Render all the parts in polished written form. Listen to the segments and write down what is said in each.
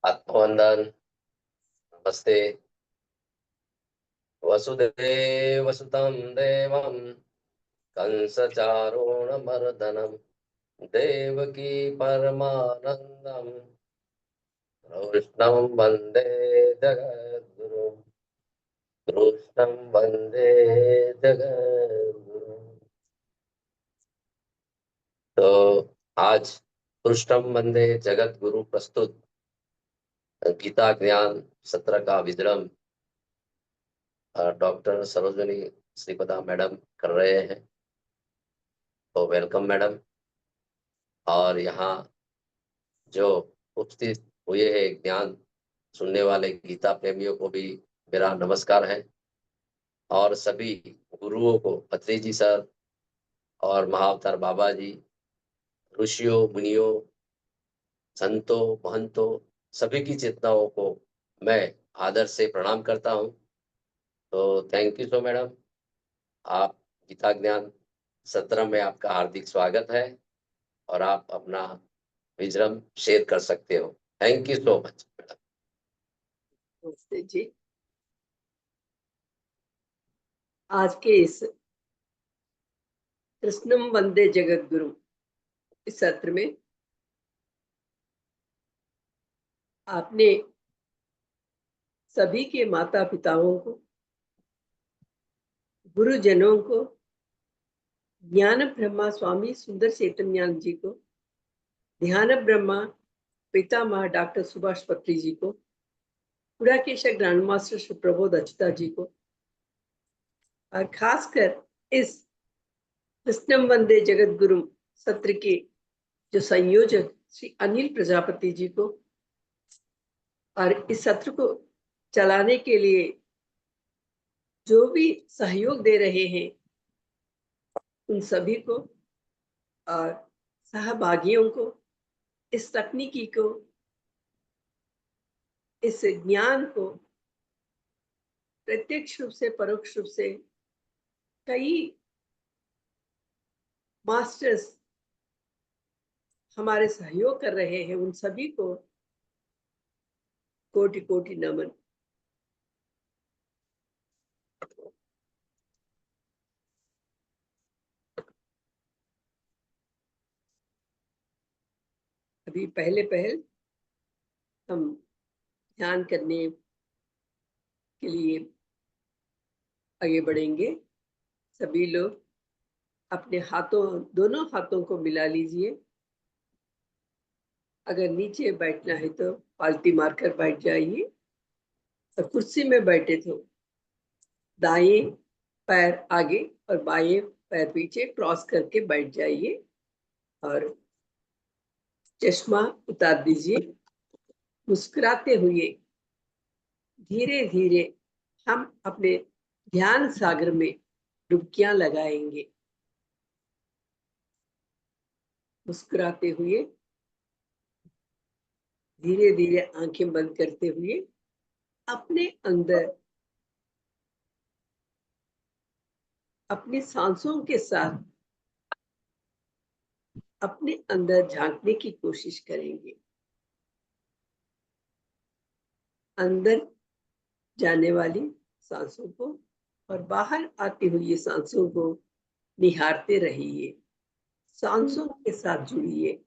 आत्मवंदन। नमस्ते। वसुदेव सुतं देवं कंसचारूणमर्दनम देवकी परमानंदम कृष्णं वंदे जगद्गुरु। कृष्णं वंदे जगद्गुरु। तो आज कृष्णं वंदे जगद्गुरु प्रस्तुत गीता ज्ञान सत्र का विवरण डॉक्टर सरोजनी श्रीपदा मैडम कर रहे हैं। तो वेलकम मैडम। और यहाँ जो उपस्थित हुए हैं ज्ञान सुनने वाले गीता प्रेमियों को भी मेरा नमस्कार है। और सभी गुरुओं को अत्रि जी सर और महाअवतार बाबा जी, ऋषियों मुनियों, संतों महंतों, सभी की चेतनाओं को मैं आदर से प्रणाम करता हूँ। तो थैंक यू सो मैडम। आप गीता ज्ञान सत्र में आपका हार्दिक स्वागत है और आप अपना विजडम शेयर कर सकते हो। Thank you so much madam. नमस्ते जी। आज के इस कृष्णम वंदे जगत गुरु इस सत्र में आपने सभी के माता पिताओं को, गुरुजनों को, ज्ञान ब्रह्मा स्वामी सुंदर चैतन्यानंद जी को, ध्यान ब्रह्मा पितामह डॉक्टर सुभाष पत्री जी को, पुराकेश ग्रैंड मास्टर श्री प्रबोध अच्युता जी को, और खासकर इस कृष्णम वंदे जगत गुरु सत्र के जो संयोजक श्री अनिल प्रजापति जी को, और इस सत्र को चलाने के लिए जो भी सहयोग दे रहे हैं उन सभी को और सहभागियों को, इस तकनीकी को, इस ज्ञान को प्रत्यक्ष रूप से परोक्ष रूप से कई मास्टर्स हमारे सहयोग कर रहे हैं, उन सभी को कोटि कोटि नमन। अभी पहले हम ध्यान करने के लिए आगे बढ़ेंगे। सभी लोग अपने हाथों, दोनों हाथों को मिला लीजिए। अगर नीचे बैठना है तो पालती मारकर बैठ जाइए, और कुर्सी में बैठे तो दाएं पैर आगे और बाएं पैर पीछे क्रॉस करके बैठ जाइए, और चश्मा उतार दीजिए। मुस्कुराते हुए धीरे धीरे हम अपने ध्यान सागर में डुबकियां लगाएंगे। मुस्कुराते हुए धीरे धीरे आंखें बंद करते हुए अपने अंदर अपनी सांसों के साथ अपने अंदर झांकने की कोशिश करेंगे। अंदर जाने वाली सांसों को और बाहर आती हुई सांसों को निहारते रहिए। सांसों के साथ जुड़िए।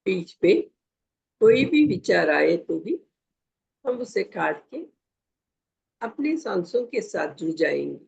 बीच में कोई भी विचार आए तो भी हम उसे काट के अपने सांसों के साथ जुड़ जाएंगे।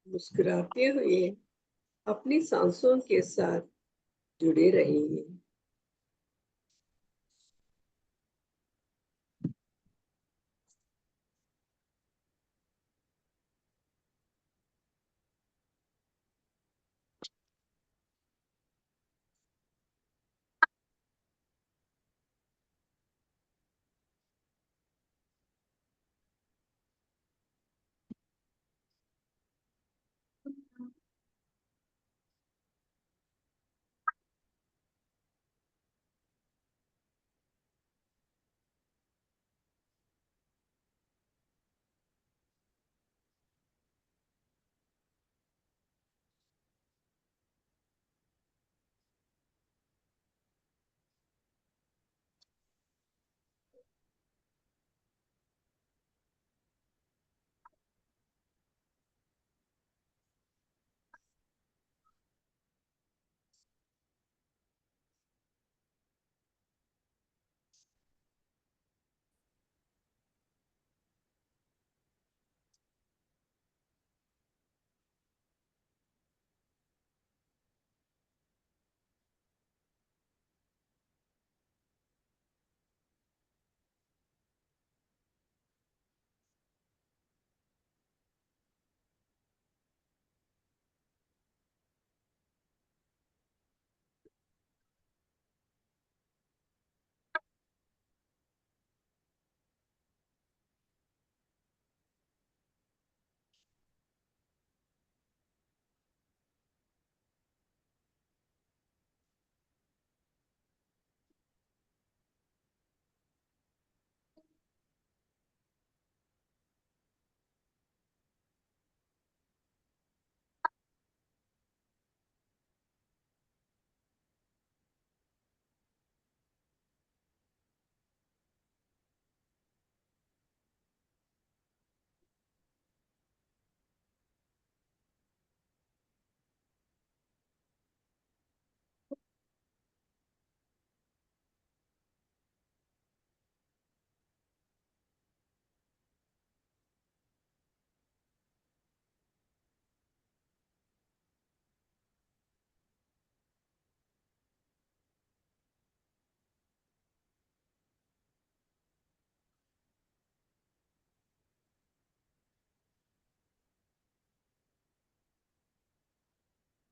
मुस्कुराते हुए अपनी सांसों के साथ जुड़े रहेंगे।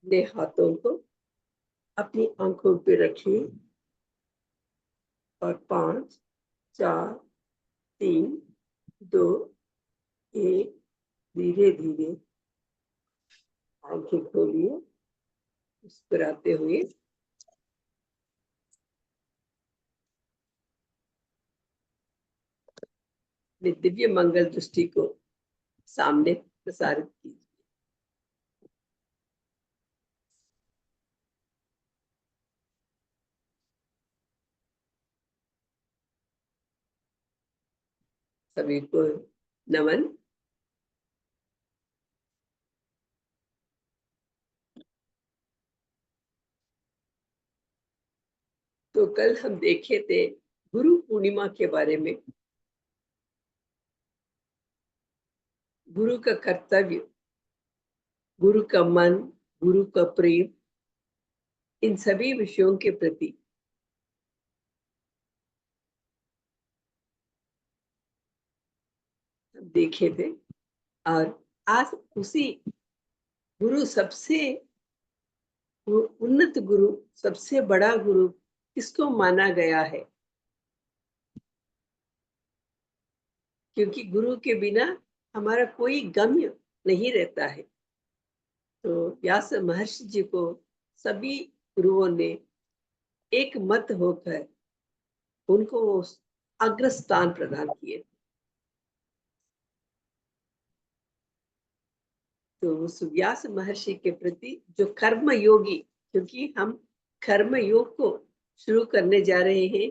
अपने हाथों को अपनी आंखों पे रखिए और 5, 4, 3, 2, 1 धीरे धीरे आंखें खोलिए मुस्कुराते हुए। अपने दिव्य मंगल दृष्टि को सामने प्रसारित कीजिए। सभी को नमन। तो कल हम देखे थे गुरु पूर्णिमा के बारे में, गुरु का कर्तव्य, गुरु का मन, गुरु का प्रेम, इन सभी विषयों के प्रति हम देखे थे। और आज उसी गुरु, सबसे उन्नत गुरु, सबसे बड़ा गुरु किसको माना गया है? क्योंकि गुरु के बिना हमारा कोई गम्य नहीं रहता है। तो व्यास महर्षि जी को सभी गुरुओं ने एक मत होकर उनको अग्रस्थान प्रदान किए। तो उस व्यास महर्षि के प्रति जो कर्म योगी, क्योंकि हम कर्म योग को शुरू करने जा रहे हैं,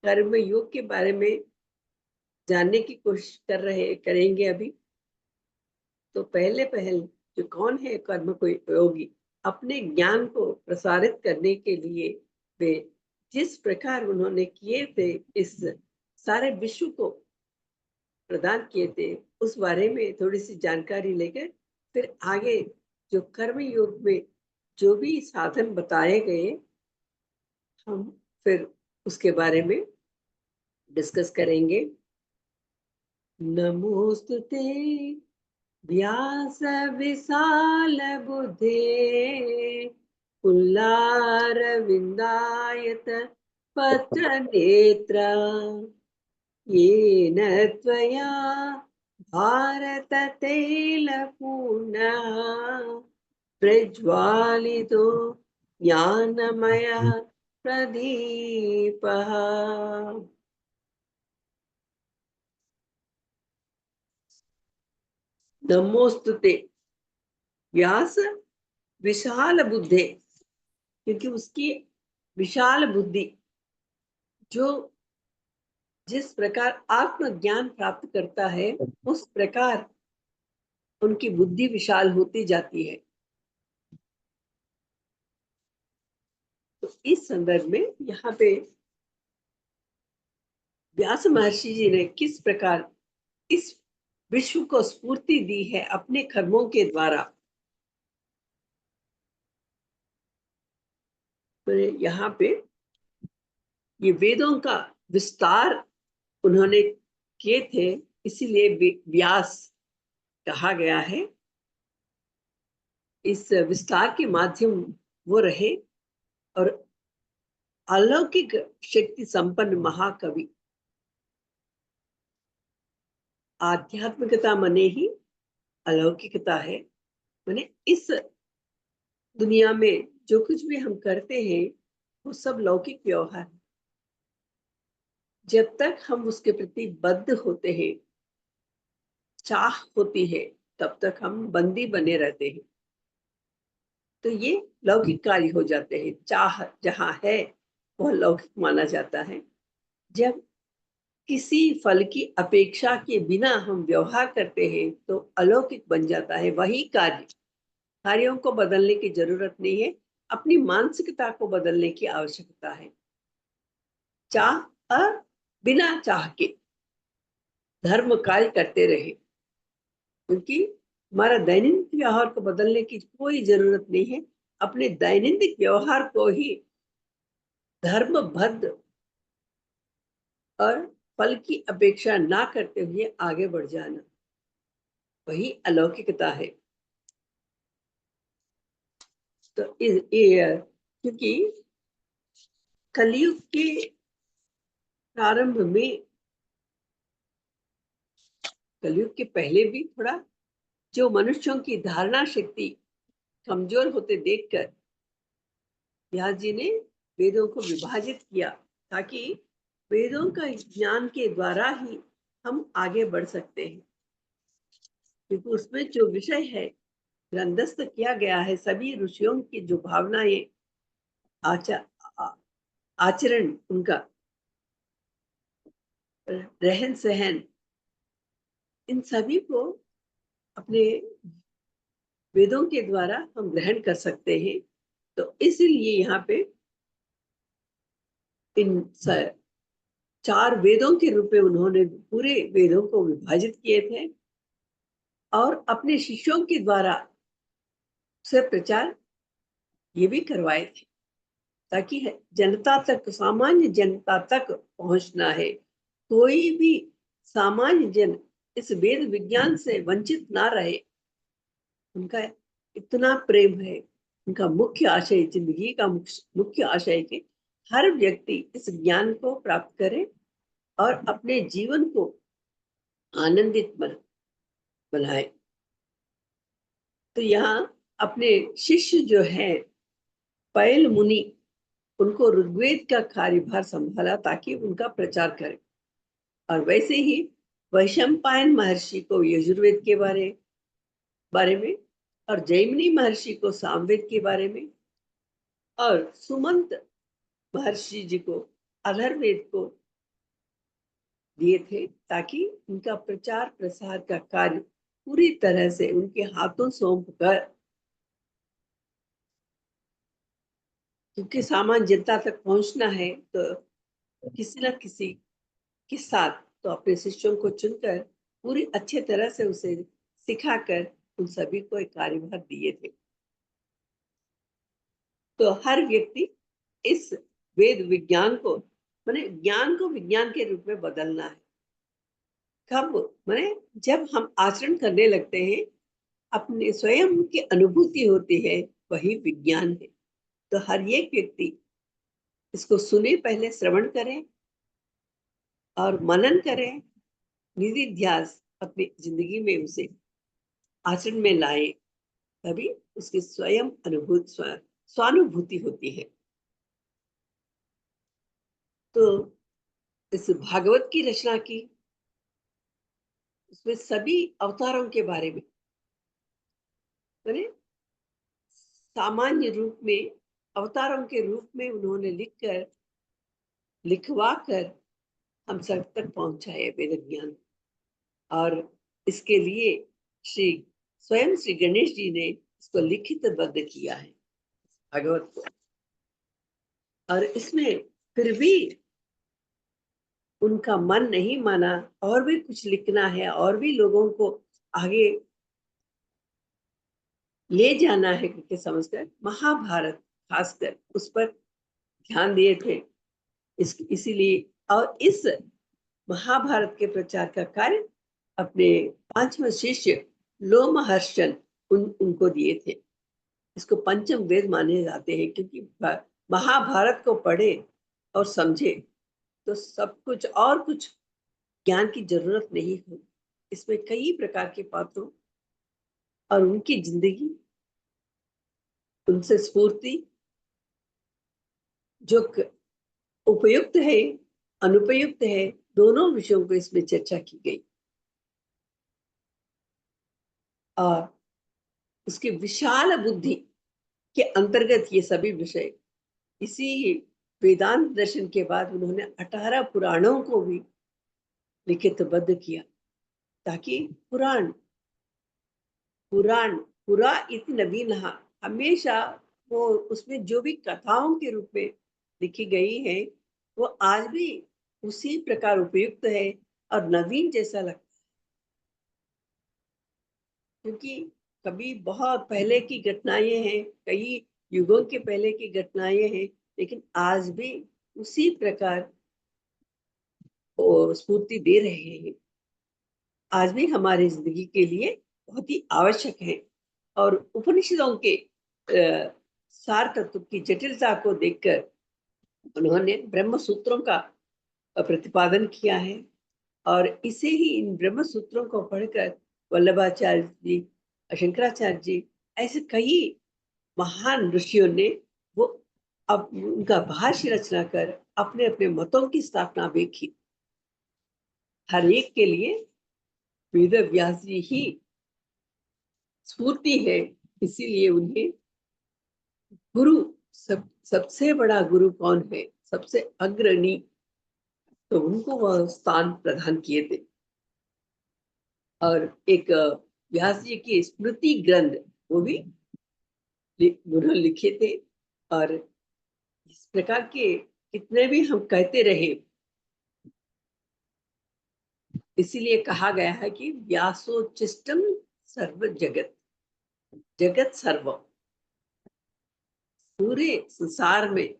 कर्म योग के बारे में जानने की कोशिश करेंगे अभी। तो पहले जो कौन है कर्म को योगी, अपने ज्ञान को प्रसारित करने के लिए वे जिस प्रकार उन्होंने किए थे, इस सारे विश्व को प्रदान किए थे, उस बारे में थोड़ी सी जानकारी लेकर फिर आगे जो कर्म योग में जो भी साधन बताए गए, हम फिर उसके बारे में डिस्कस करेंगे। नमोस्तुते व्यास विशाल बुद्धे पुल्लारविन्दायत पत्र नेत्र येन त्वया भारत तैलपूर्णः प्रज्वालितो ज्ञानमयः प्रदीपः। नमोस्तुते व्यास विशाल बुद्धे, क्योंकि उसकी विशाल बुद्धि, जो जिस प्रकार आत्मज्ञान प्राप्त करता है उस प्रकार उनकी बुद्धि विशाल होती जाती है। तो इस संदर्भ में यहाँ पे व्यास महर्षि जी ने किस प्रकार इस विश्व को स्फूर्ति दी है अपने कर्मों के द्वारा। तो यहाँ पे ये वेदों का विस्तार उन्होंने किए थे, इसीलिए व्यास कहा गया है। इस विस्तार के माध्यम वो रहे और अलौकिक शक्ति संपन्न महाकवि। आध्यात्मिकता मने ही अलौकिकता है। माने इस दुनिया में जो कुछ भी हम करते हैं वो सब लौकिक व्यवहार है। जब तक हम उसके प्रति बद्ध होते हैं, चाह होती है, तब तक हम बंदी बने रहते हैं। तो ये लौकिक कार्य हो जाते हैं। चाह जहाँ है वह लौकिक माना जाता है। जब किसी फल की अपेक्षा के बिना हम व्यवहार करते हैं तो अलौकिक बन जाता है। वही कार्यों को बदलने की जरूरत नहीं है, अपनी मानसिकता को बदलने की आवश्यकता है। चाह और बिना चाह के धर्म कार्य करते रहे, क्योंकि हमारा दैनिक व्यवहार को बदलने की कोई जरूरत नहीं है। अपने दैनिक व्यवहार को ही धर्मबद्ध और फल की अपेक्षा ना करते हुए आगे बढ़ जाना, वही अलौकिकता है। तो क्योंकि कलयुग के प्रारंभ में, कलयुग के पहले भी थोड़ा जो मनुष्यों की धारणा शक्ति कमजोर होते देखकर व्यास जी ने वेदों को विभाजित किया, ताकि वेदों का ज्ञान के द्वारा ही हम आगे बढ़ सकते हैं। क्योंकि उसमें जो विषय है ग्रंथस्थ किया गया है, सभी ऋषियों की जो भावनाएं, आचरण, उनका रहन सहन, इन सभी को अपने वेदों के द्वारा हम ग्रहण कर सकते हैं। तो इसलिए यहाँ पे इन 4 वेदों के रूप में उन्होंने पूरे वेदों को विभाजित किए थे और अपने शिष्यों के द्वारा से प्रचार ये भी करवाए थे, ताकि जनता तक, सामान्य जनता तक पहुंचना है। कोई भी सामान्य जन इस वेद विज्ञान से वंचित ना रहे। उनका इतना प्रेम है, उनका मुख्य आशय, जिंदगी का मुख्य आशय कि हर व्यक्ति इस ज्ञान को प्राप्त करे और अपने जीवन को आनंदित बनाए। तो यहाँ अपने शिष्य जो है पैल मुनि, उनको ऋग्वेद का कार्यभार संभाला ताकि उनका प्रचार करें। और वैसे ही वैशंपायन महर्षि को यजुर्वेद के बारे में, और जैमिनी महर्षि को सामवेद के बारे में, और सुमंत महर्षि जी को अथर्ववेद को दिए थे, ताकि उनका प्रचार प्रसार का कार्य पूरी तरह से उनके हाथों सौंप कर, क्योंकि सामान्य जनता तक पहुंचना है तो किसी न किसी के साथ, तो अपने शिष्यों को चुनकर पूरी अच्छे तरह से उसे सिखाकर उन सभी को एक कार्यभार दिए थे। तो हर व्यक्ति इस वेद विज्ञान को, माने ज्ञान को विज्ञान के रूप में बदलना है। कब? माने जब हम आचरण करने लगते हैं, अपने स्वयं की अनुभूति होती है, वही विज्ञान है। तो हर एक व्यक्ति इसको सुने, पहले श्रवण करें और मनन करें, निधिध्यास अपनी जिंदगी में उसे आचरण में लाए, तभी उसकी स्वयं स्वानुभूति होती है। तो इस भागवत की रचना की, उसमें सभी अवतारों के बारे में, माने सामान्य रूप में, अवतारों के रूप में उन्होंने लिखवा कर हम सब तक पहुंचाए वेद ज्ञान। और इसके लिए स्वयं श्री गणेश जी ने इसको लिखितबद्ध किया है, भागवत को। और इसमें फिर भी उनका मन नहीं माना, और भी कुछ लिखना है, और भी लोगों को आगे ले जाना है करके समझकर महाभारत खासकर उस पर ध्यान दिए थे। इसीलिए, और इस महाभारत के प्रचार का कार्य अपने 5वें शिष्य लोमहर्षण उनको दिए थे। इसको पंचम वेद माने जाते हैं, क्योंकि महाभारत को पढ़े और समझे तो सब कुछ और कुछ ज्ञान की जरूरत नहीं हो। इसमें कई प्रकार के पात्रों और उनकी जिंदगी, उनसे स्फूर्ति, जो उपयुक्त है, अनुपयुक्त है, दोनों विषयों को इसमें चर्चा की गई। और उसकी विशाल बुद्धि के अंतर्गत ये सभी विषय, इसी वेदांत दर्शन के बाद उन्होंने 18 पुराणों को भी लिखितबद्ध किया, ताकि पुरा इति नवीन, हमेशा वो उसमें जो भी कथाओं के रूप में लिखी गई है, वो आज भी उसी प्रकार उपयुक्त है और नवीन जैसा लगता है। क्योंकि कभी बहुत पहले की घटनाएं हैं, कई युगों के पहले की घटनाएं हैं, लेकिन आज भी उसी प्रकार स्फूर्ति दे रहे हैं। आज भी हमारी जिंदगी के लिए बहुत ही आवश्यक है। और उपनिषदों के सार तत्व की जटिलता को देखकर उन्होंने ब्रह्म सूत्रों का प्रतिपादन किया है। और इसे ही इन ब्रह्म सूत्रों को पढ़कर वल्लभाचार्य जी, शंकराचार्य जी, ऐसे कई महान ऋषियों ने वो अब उनका भाष्य रचना कर अपने अपने मतों की स्थापना भी की। हर एक के लिए वेद व्यास जी ही स्फूर्ति है, इसीलिए उन्हें गुरु, सबसे बड़ा गुरु कौन है, सबसे अग्रणी, तो उनको वह स्थान प्रदान किए थे। और एक व्यास जी की स्मृति ग्रंथ वो भी उन्होंने लिखे थे। और इस प्रकार के कितने भी हम कहते रहे, इसीलिए कहा गया है कि व्यासोचिष्टम सर्व जगत, जगत सर्व, पूरे संसार में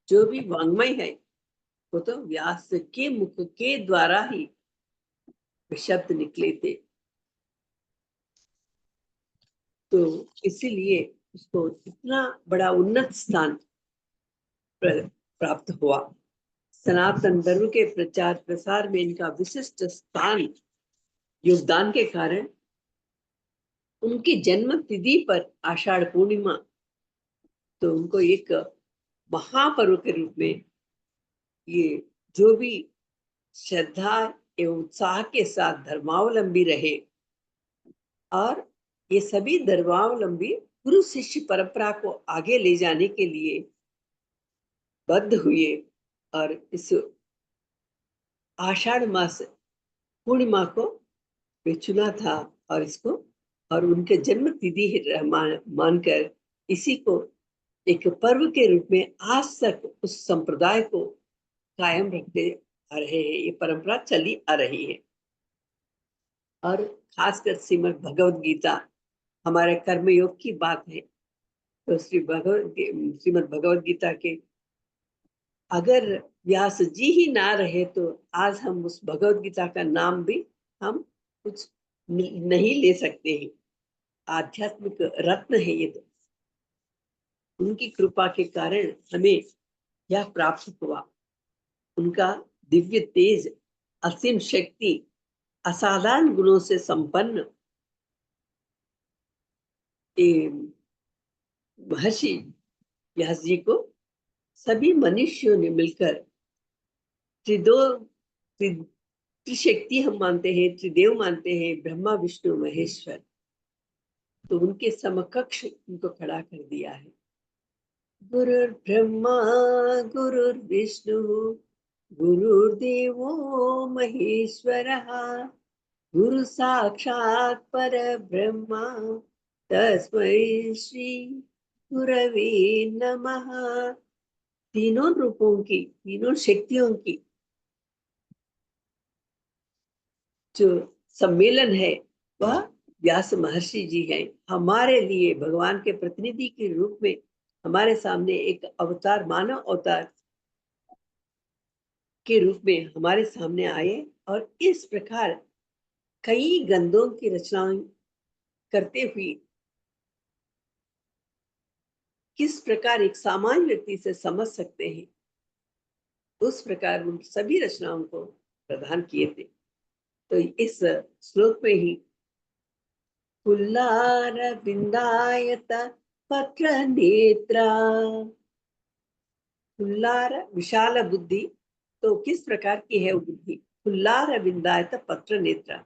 जो भी वांग्मय है वो तो व्यास के मुख के द्वारा ही शब्द निकले थे। तो इसीलिए उसको इतना बड़ा उन्नत स्थान प्राप्त हुआ। सनातन धर्म के प्रचार प्रसार में इनका विशिष्ट स्थान, योगदान के कारण उनकी जन्म तिथि पर आषाढ़ पूर्णिमा, तो उनको एक महापर्व के रूप में, ये जो भी श्रद्धा एवं उत्साह के साथ धर्मावलंबी रहे और ये सभी धर्मावलंबी गुरु शिष्य परंपरा को आगे ले जाने के लिए बद्ध हुए और इस आषाढ़ मास पूर्णिमा को वे चुना था और इसको और उनके जन्म तिथि मानकर इसी को एक पर्व के रूप में आज तक उस संप्रदाय को कायम रखते आ रहे हैं। ये परंपरा चली आ रही है। और खासकर श्रीमद् भगवद गीता हमारे कर्मयोग की बात है, तो श्रीमद् भगवद गीता के अगर व्यास जी ही ना रहे तो आज हम उस भगवद गीता का नाम भी हम कुछ नहीं ले सकते हैं। आध्यात्मिक रत्न है ये, तो उनकी कृपा के कारण हमें यह प्राप्त हुआ। उनका दिव्य तेज, असीम शक्ति, असाधारण गुणों से संपन्न महर्षि व्यास जी को सभी मनुष्यों ने मिलकर त्रिशक्ति हम मानते हैं, त्रिदेव मानते हैं, ब्रह्मा विष्णु महेश्वर, तो उनके समकक्ष उनको खड़ा कर दिया है। गुरुर् ब्रह्मा गुरुर्विष्णु गुरुर्देवो महेश्वरः गुरु साक्षात् परब्रह्मा तस्मै श्री गुरवे नमः। तीनों रूपों की, तीनों शक्तियों की जो सम्मेलन है वह व्यास महर्षि जी हैं। हमारे लिए भगवान के प्रतिनिधि के रूप में हमारे सामने एक अवतार, मानव अवतार के रूप में हमारे सामने आए और इस प्रकार कई ग्रंथों की रचना करते हुए किस प्रकार एक सामान्य व्यक्ति से समझ सकते हैं, उस प्रकार उन सभी रचनाओं को प्रदान किए थे। तो इस श्लोक में ही कुल्लार बिंदायत पत्र नेत्रा, कुल्लार विशाल बुद्धि, तो किस प्रकार की है वो बुद्धि? कुल्लार बिंदायत पत्र नेत्रा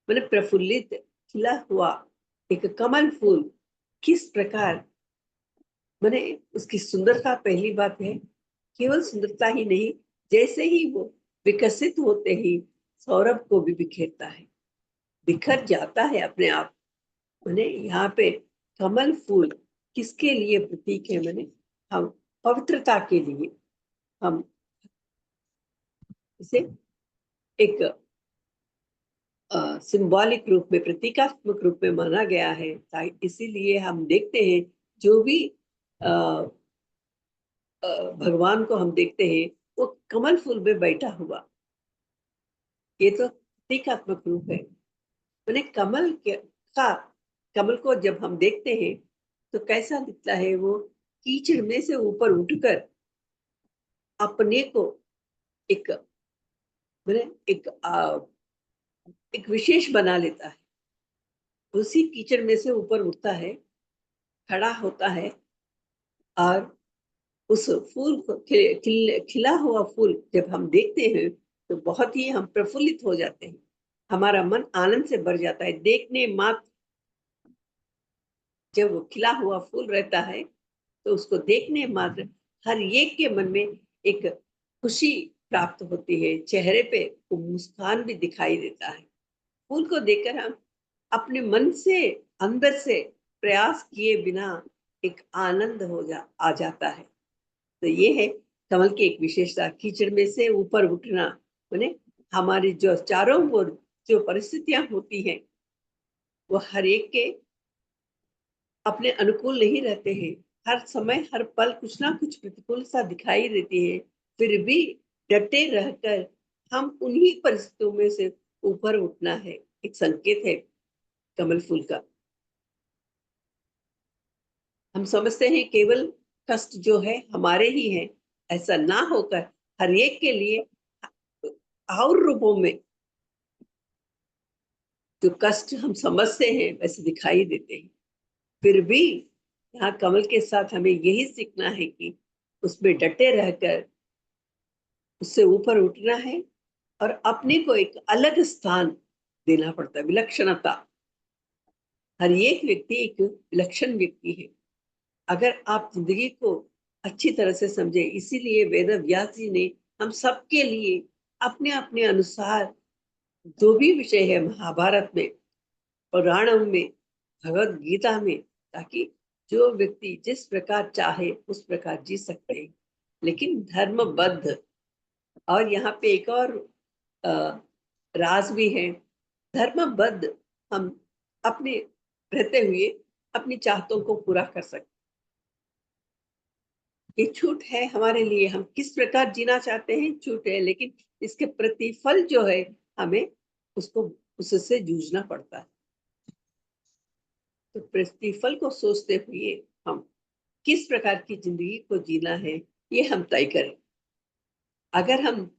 मैंने प्रफुल्लित खिला हुआ एक कमल फूल, किस प्रकार मैंने उसकी सुंदरता, पहली बात है केवल सुंदरता ही नहीं, जैसे ही वो विकसित होते ही सौरभ को भी बिखेरता है, बिखर जाता है अपने आप। मैंने यहाँ पे कमल फूल किसके लिए प्रतीक है? मैंने हम पवित्रता के लिए हम इसे एक सिंबॉलिक रूप में, प्रतीकात्मक रूप में माना गया है। इसीलिए हम देखते हैं जो भी भगवान को हम देखते हैं वो कमल फूल में बैठा हुआ, ये तो प्रतीकात्मक रूप है। मैंने कमल को जब हम देखते हैं तो कैसा दिखता है वो कीचड़ में से ऊपर उठकर अपने को एक एक विशेष बना लेता है। उसी कीचड़ में से ऊपर उठता है, खड़ा होता है और उस फूल को खिला हुआ फूल जब हम देखते हैं तो बहुत ही हम प्रफुल्लित हो जाते हैं, हमारा मन आनंद से भर जाता है। देखने मात्र जब वो खिला हुआ फूल रहता है तो उसको देखने मात्र हर एक के मन में एक खुशी प्राप्त होती है, चेहरे पे वो मुस्कान भी दिखाई देता है। फूल को देखकर हम अपने मन से अंदर से प्रयास किए बिना एक आनंद आ जाता है। तो ये है कमल की एक विशेषता, कीचड़ में से ऊपर उठना। माने हमारी जो चारों ओर जो परिस्थितियां होती हैं वो हर एक के अपने अनुकूल नहीं रहते हैं। हर समय हर पल कुछ ना कुछ प्रतिकूल सा दिखाई देती है, फिर भी डटे रहकर हम उन्हीं परिस्थितियों में से ऊपर उठना है, एक संकेत है कमल फूल का। हम समझते हैं केवल कष्ट जो है हमारे ही है, ऐसा ना होकर हर एक के लिए और रूपों में जो कष्ट हम समझते हैं वैसे दिखाई देते हैं। फिर भी यहाँ कमल के साथ हमें यही सीखना है कि उसमें डटे रहकर उससे ऊपर उठना है और अपने को एक अलग स्थान देना पड़ता है, विलक्षणता। हर एक व्यक्ति एक विलक्षण व्यक्ति है। अगर आप जिंदगी को अच्छी तरह से समझे, इसीलिए वेद व्यास जी ने हम सबके लिए अपने अपने अनुसार जो भी विषय है महाभारत में, पुराणों में, भगवत गीता में, ताकि जो व्यक्ति जिस प्रकार चाहे उस प्रकार जी सकते हैं, लेकिन धर्मबद्ध। और यहाँ पे एक और अ, राज भी है, धर्मबद्ध हम अपने रहते हुए अपनी चाहतों को पूरा कर सकते। ये छूट है हमारे लिए, हम किस प्रकार जीना चाहते हैं छूट है, लेकिन इसके प्रतिफल जो है हमें उसको उससे जूझना पड़ता है। तो प्रतिफल को सोचते हुए हम किस प्रकार की जिंदगी को जीना है ये हम तय करें। अगर हम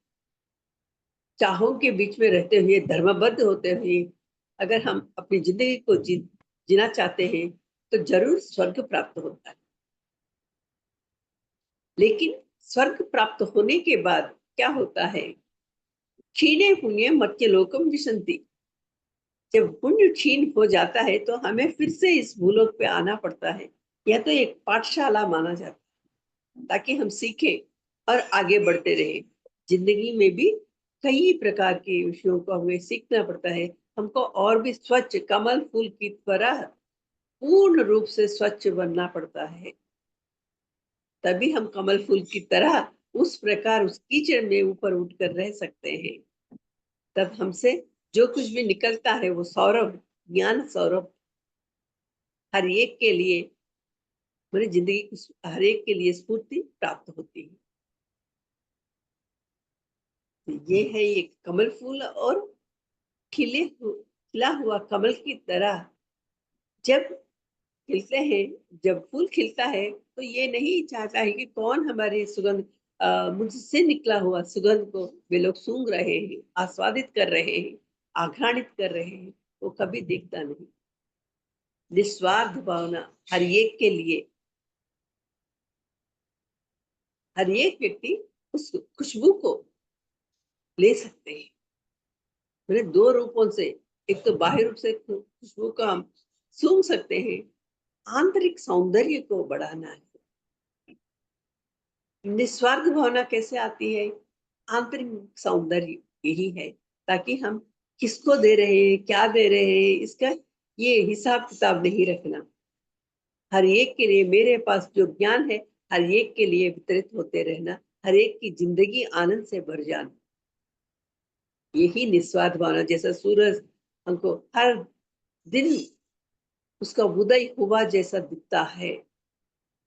चाहों के बीच में रहते हुए, धर्मबद्ध होते हुए अगर हम अपनी जिंदगी को जीना चाहते हैं तो जरूर स्वर्ग प्राप्त होता है। लेकिन स्वर्ग प्राप्त होने के बाद क्या होता है? क्षीणे पुण्य मर्त्य लोकम विशन्ति। जब पुण्य क्षीण हो जाता है तो हमें फिर से इस भूलोक पे आना पड़ता है। यह तो एक पाठशाला माना जाता है ताकि हम सीखें और आगे बढ़ते रहें। जिंदगी में भी कई प्रकार के विषयों को हमें सीखना पड़ता है। हमको और भी स्वच्छ कमल फूल की तरह पूर्ण रूप से स्वच्छ बनना पड़ता है, तभी हम कमल फूल की तरह उस प्रकार उस कीचड़ में ऊपर उठकर रह सकते हैं। तब हमसे जो कुछ भी निकलता है वो सौरभ, ज्ञान सौरभ हर एक के लिए, मेरी जिंदगी की हर एक के लिए स्फूर्ति प्राप्त होती है। तो ये है एक कमल फूल, और खिला हुआ कमल की तरह जब खिलते हैं, जब फूल खिलता है तो ये नहीं चाहता है कि कौन हमारे सुगंध मुझसे निकला हुआ सुगंध को वे लोग सूंघ रहे हैं, आस्वादित कर रहे हैं, आघ्राणित कर रहे हैं, वो कभी देखता नहीं। निस्वार्थ भावना हर एक के लिए, हर एक व्यक्ति उस खुशबू को ले सकते हैं। मैंने दो रूपों से, एक तो बाह्य रूप से खुशबू को हम सूंघ सकते हैं, आंतरिक सौंदर्य को बढ़ाना है। निस्वार्थ भावना कैसे आती है? आंतरिक सौंदर्य यही है, ताकि हम किसको दे रहे हैं, क्या दे रहे हैं, इसका ये हिसाब किताब नहीं रखना। हर एक के लिए मेरे पास जो ज्ञान है हर एक के लिए वितरित होते रहना, हर एक की जिंदगी आनंद से भर जाना, यही निस्वार्थ भावना। जैसा सूरज हमको हर दिन उसका उदय हुआ जैसा दिखता है,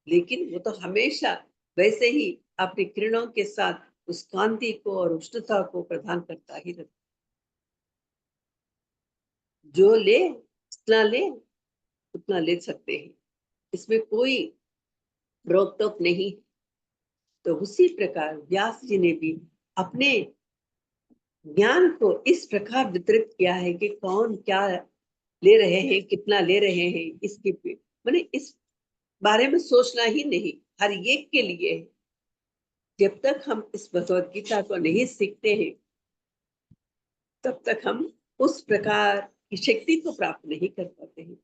लेकिन वो तो हमेशा वैसे ही अपनी किरणों के साथ उस कांति को और उष्णता को प्रदान करता ही रहता। जो ले जितना ले उतना ले सकते हैं, इसमें कोई रोक टोक नहीं। तो उसी प्रकार व्यास जी ने भी अपने ज्ञान को इस प्रकार वितरित किया है कि कौन क्या ले रहे हैं, कितना ले रहे हैं, इसके मैंने इस बारे में सोचना ही नहीं, हर एक के लिए। जब तक हम इस भगवत गीता को नहीं सीखते हैं तब तक हम उस प्रकार की शक्ति को प्राप्त नहीं कर पाते हैं।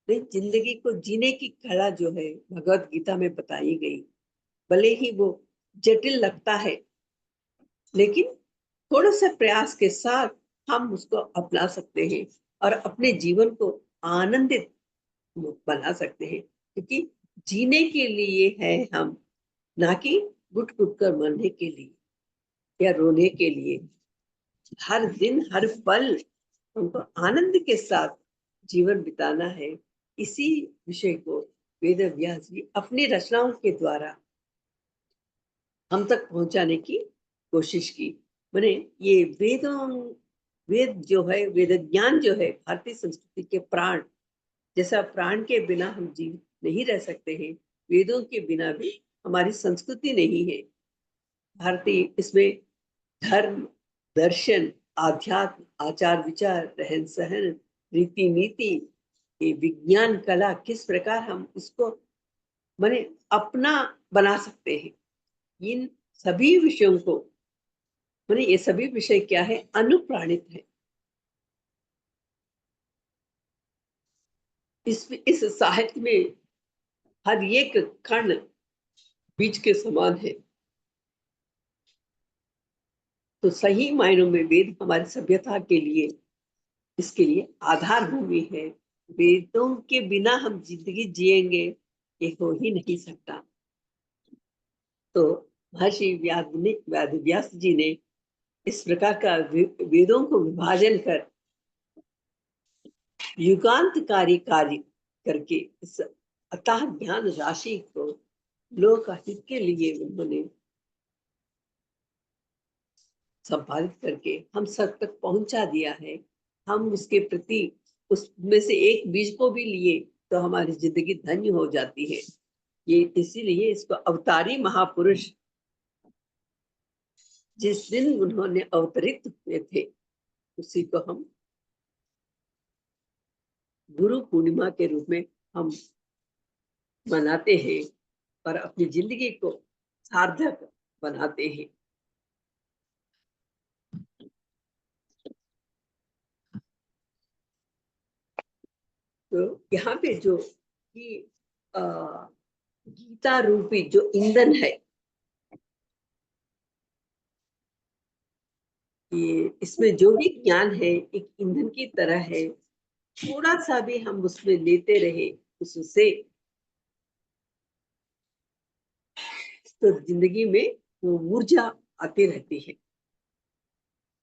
लेकिन जिंदगी को जीने की कला जो है भगवत गीता में बताई गई, भले ही वो जटिल लगता है, लेकिन थोड़ा सा प्रयास के साथ हम उसको अपना सकते हैं और अपने जीवन को आनंदित बना सकते हैं। क्योंकि जीने के लिए है हम, ना कि गुट गुट कर मरने के लिए या रोने के लिए। हर दिन हर पल हमको आनंद के साथ जीवन बिताना है। इसी विषय को वेद व्यास जी अपनी रचनाओं के द्वारा हम तक पहुंचाने की कोशिश की। मैंने ये वेद जो है, वेद ज्ञान जो है भारतीय संस्कृति के प्राण, जैसा प्राण के बिना हम जी नहीं रह सकते हैं, वेदों के बिना भी हमारी संस्कृति नहीं है। भारतीय इसमें धर्म, दर्शन, आध्यात्म, आचार विचार, रहन सहन, रीति नीति, ये विज्ञान, कला, किस प्रकार हम इसको माने अपना बना सकते हैं। इन सभी विषयों को माने ये सभी विषय क्या है, अनुप्राणित है। इस साहित्य में हर एक कण बीज के समान है। तो सही मायनों में वेद हमारी सभ्यता के लिए, इसके लिए आधार भूमि है। वेदों के बिना हम जिंदगी जिएंगे ये हो ही नहीं सकता। तो महर्षि व्याद व्यास जी ने इस प्रकार का वेदों को विभाजन कर युगांतकारी कार्य करके इस अतः ज्ञान राशि को लोक हित के लिए उन्होंने संपादित करके हम सब तक पहुंचा दिया है। हम उसके प्रति उसमें से एक बीज को भी लिए तो हमारी जिंदगी धन्य हो जाती है। ये इसीलिए इसको अवतारी महापुरुष जिस दिन उन्होंने अवतरित हुए थे उसी को हम गुरु पूर्णिमा के रूप में हम मनाते हैं और अपनी जिंदगी को सार्थक बनाते हैं। तो यहाँ पे जो कि गीता रूपी जो ईंधन है, ये इसमें जो भी ज्ञान है एक ईंधन की तरह है। थोड़ा सा भी हम उसमें लेते रहे उससे तो जिंदगी में वो ऊर्जा आती रहती है।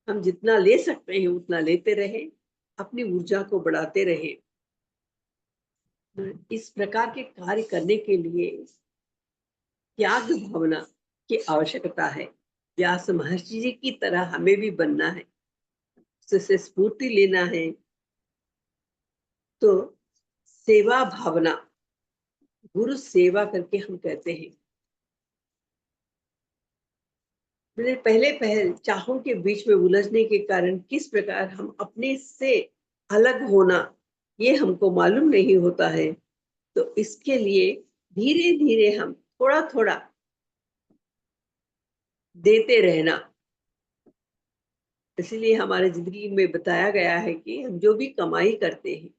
हम जितना ले सकते हैं उतना लेते रहे, अपनी ऊर्जा को बढ़ाते रहे। इस प्रकार के कार्य करने के लिए त्याग भावना की आवश्यकता है। व्यास महर्षि जी की तरह हमें भी बनना है, उससे स्फूर्ति लेना है। तो सेवा भावना, गुरु सेवा करके हम कहते हैं। मैंने पहले पहल चाहों के बीच में उलझने के कारण किस प्रकार हम अपने से अलग होना ये हमको मालूम नहीं होता है। तो इसके लिए धीरे धीरे हम थोड़ा थोड़ा देते रहना। इसलिए हमारे जिंदगी में बताया गया है कि हम जो भी कमाई करते हैं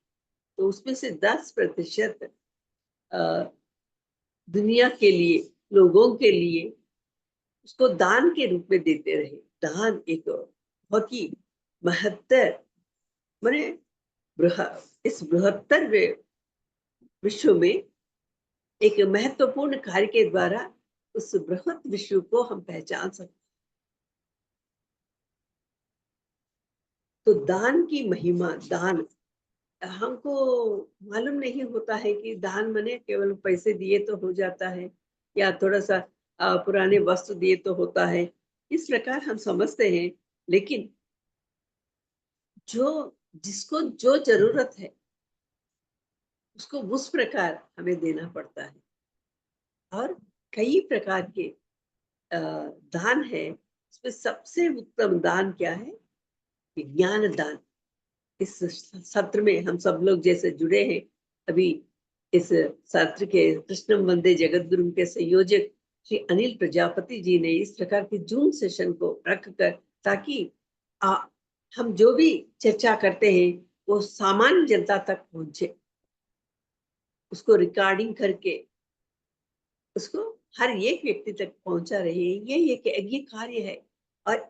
तो उसमें से 10% दुनिया के लिए, लोगों के लिए उसको दान के रूप में देते रहे। दान एक बहुत ही महत्तर माने इस बृहत्तर विश्व में एक महत्वपूर्ण कार्य के द्वारा उस बृहत विश्व को हम पहचान सकते। तो दान की महिमा, दान हमको मालूम नहीं होता है कि दान मने केवल पैसे दिए तो हो जाता है या थोड़ा सा पुराने वस्त्र दिए तो होता है, इस प्रकार हम समझते हैं। लेकिन जो जिसको जो जरूरत है उसको उस प्रकार हमें देना पड़ता है। और कई प्रकार के दान है। इसमें सबसे उत्तम दान क्या है? कि ज्ञान दान। इस सत्र में हम सब लोग जैसे जुड़े हैं, अभी इस सत्र के कृष्णम वंदे जगतगुरु के संयोजक श्री अनिल प्रजापति जी ने इस प्रकार के जूम सेशन को रखकर, ताकि हम जो भी चर्चा करते हैं वो सामान्य जनता तक पहुंचे, उसको रिकॉर्डिंग करके उसको हर एक व्यक्ति तक पहुंचा रहे। ये कार्य है। और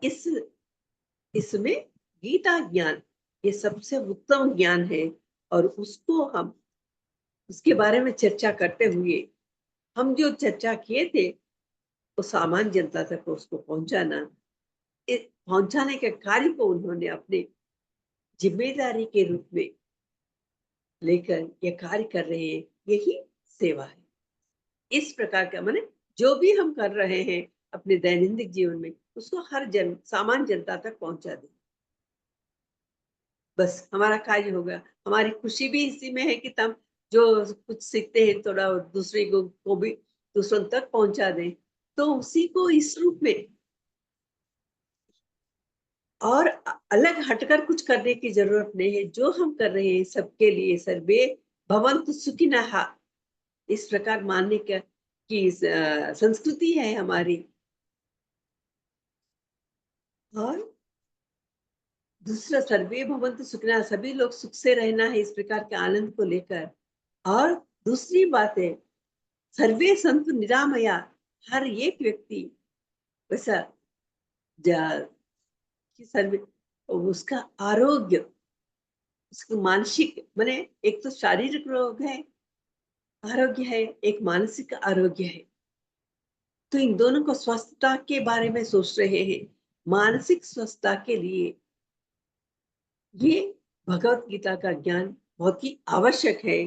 इसमें गीता ज्ञान ये सबसे उत्तम ज्ञान है। और उसको हम उसके बारे में चर्चा करते हुए हम जो चर्चा किए थे वो सामान्य जनता तक उसको पहुंचाने के कार्य को उन्होंने अपने जिम्मेदारी के रूप में लेकर ये कार्य कर रहे हैं। यही सेवा है। इस प्रकार का माने जो भी हम कर रहे हैं अपने दैनंदिन जीवन में, उसको हर सामान्य जनता तक पहुंचा दें, बस हमारा कार्य होगा। हमारी खुशी भी इसी में है कि हम जो कुछ सीखते हैं थोड़ा दूसरे को भी दूसरों तक पहुंचा दें। तो उसी को इस रूप में और अलग हटकर कुछ करने की जरूरत नहीं है। जो हम कर रहे हैं सबके लिए, सर्वे भवन्तु सुखिनः, इस प्रकार मानने का की संस्कृति है हमारी। और दूसरा, सर्वे भवन्तु सुखिनः, सभी लोग सुख से रहना है, इस प्रकार के आनंद को लेकर। और दूसरी बात है, सर्वे संतु निरामया, हर एक व्यक्ति वैसा कि सर्वे उसका आरोग्य, उसका मानसिक माने एक तो शारीरिक रोग है आरोग्य है, एक मानसिक आरोग्य है। तो इन दोनों को स्वस्थता के बारे में सोच रहे हैं। मानसिक स्वस्थता के लिए ये भगवत गीता का ज्ञान बहुत ही आवश्यक है।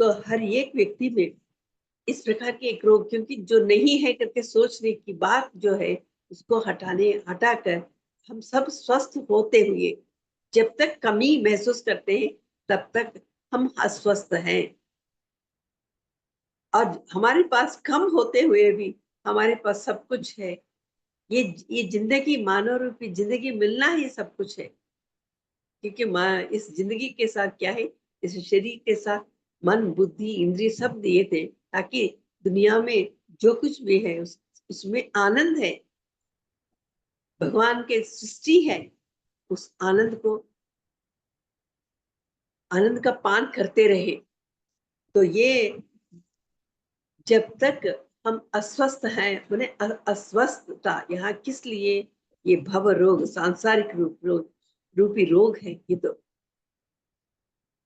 तो हर एक व्यक्ति में इस प्रकार के एक रोग, क्योंकि जो नहीं है करके सोचने की बात जो है, उसको हटाकर हम सब स्वस्थ होते हुए जब तक कमी महसूस करते हैं तब तक हम अस्वस्थ हैं। और हमारे पास कम होते हुए भी हमारे पास सब कुछ है। ये जिंदगी, मानव रूपी जिंदगी मिलना ही सब कुछ है। क्योंकि इस जिंदगी के साथ क्या है, इस शरीर के साथ मन बुद्धि इंद्रिय सब दिए थे, ताकि दुनिया में जो कुछ भी है उसमें आनंद है, भगवान के सृष्टि है, उस आनंद का पान करते रहे। तो ये जब तक हम अस्वस्थ हैं, मैंने अस्वस्थता यहाँ किस लिए, ये भव रोग, सांसारिक रूपी रोग है। ये तो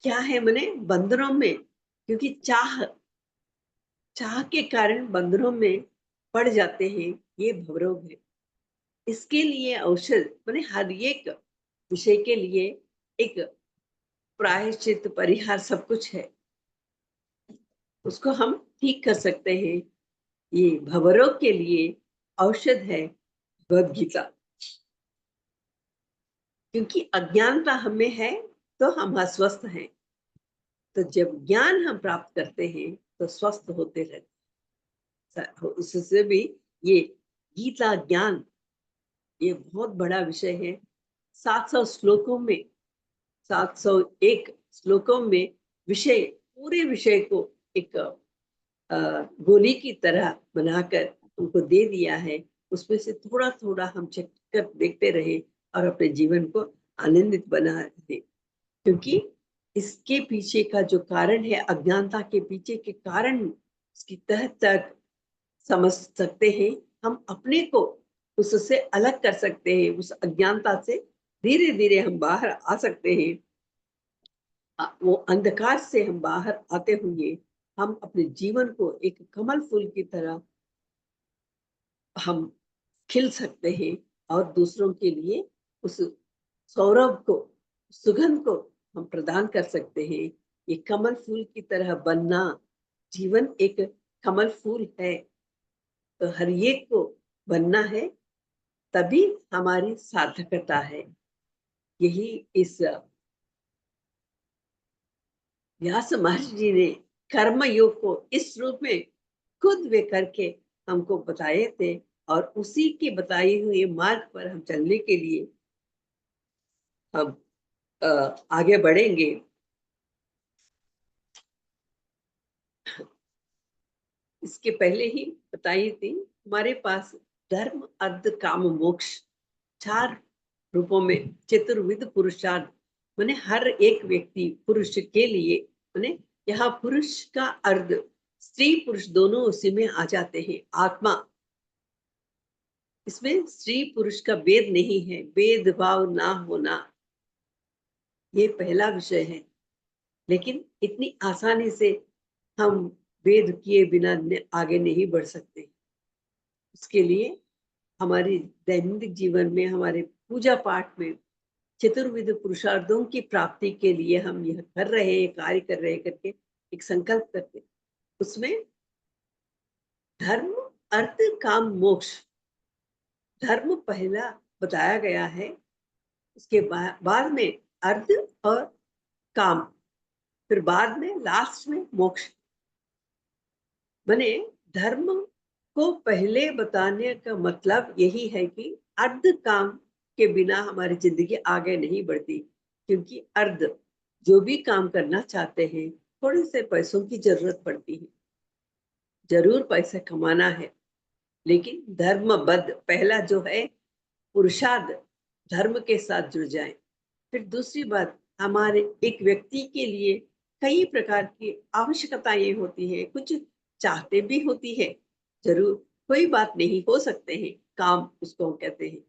क्या है, मैंने बंधनों में, क्योंकि चाह के कारण बंधनों में पड़ जाते हैं, ये भवरोग है। इसके लिए औषध मैंने हर एक विषय के लिए एक प्रायश्चित परिहार सब कुछ है, उसको हम ठीक कर सकते हैं। ये भवरोग के लिए औषध है भगवद गीता। क्योंकि अज्ञानता हमें है तो हम अस्वस्थ हैं। तो जब ज्ञान हम प्राप्त करते हैं तो स्वस्थ होते रहते हैं। उससे भी ये गीता ज्ञान ये बहुत बड़ा विषय है। 700 श्लोकों में, 701 श्लोकों में विषय, पूरे विषय को एक गोली की तरह बनाकर उनको दे दिया है। उसमें से थोड़ा थोड़ा हम चेक कर देखते रहे और अपने जीवन को आनंदित बना रहे। क्योंकि इसके पीछे का जो कारण है, अज्ञानता के पीछे के कारण, उसकी तह तक समझ सकते हैं। हम अपने को उससे अलग कर सकते हैं, उस अज्ञानता से धीरे धीरे हम बाहर आ सकते हैं। वो अंधकार से हम बाहर आते हुए हम अपने जीवन को एक कमल फूल की तरह हम खिल सकते हैं। और दूसरों के लिए उस सौरभ को, सुगंध को हम प्रदान कर सकते हैं। ये कमल फूल की तरह बनना, जीवन एक कमल फूल है, तो हर एक को बनना है, तभी हमारी सार्थकता है। यही इस व्यास महर्षि जी ने कर्म योग को इस रूप में खुद वे करके हमको बताए थे, और उसी के बताए हुए मार्ग पर हम चलने के लिए हम आगे बढ़ेंगे। इसके पहले ही बताई थी, हमारे पास धर्म, अर्थ, काम, मोक्ष 4 रूपों में चतुर्विध पुरुषार्थ, माने हर एक व्यक्ति पुरुष के लिए, माने यहाँ पुरुष का अर्थ स्त्री पुरुष दोनों उसी में आ जाते हैं। आत्मा, इसमें स्त्री पुरुष का भेद नहीं है, भेदभाव ना होना, ये पहला विषय है। लेकिन इतनी आसानी से हम भेद किए बिना आगे नहीं बढ़ सकते। उसके लिए हमारी दैनिक जीवन में, हमारे पूजा पाठ में चतुर्विध पुरुषार्थों की प्राप्ति के लिए हम यह कर रहे हैं, कार्य कर रहे हैं करके एक संकल्प करते, उसमें धर्म, अर्थ, काम, मोक्ष, धर्म पहला बताया गया है, उसके बाद में अर्थ और काम, फिर बाद में लास्ट में मोक्ष। माने धर्म को पहले बताने का मतलब यही है कि अर्ध काम के बिना हमारी जिंदगी आगे नहीं बढ़ती, क्योंकि अर्ध जो भी काम करना चाहते हैं थोड़े से पैसों की जरूरत पड़ती है, जरूर पैसे कमाना है, लेकिन धर्मबद्ध पहला जो है पुरुषार्थ धर्म के साथ जुड़ जाए। फिर दूसरी बात, हमारे एक व्यक्ति के लिए कई प्रकार की आवश्यकताएं होती है, कुछ चाहते भी होती है, जरूर कोई बात नहीं, हो सकते हैं काम उसको कहते हैं,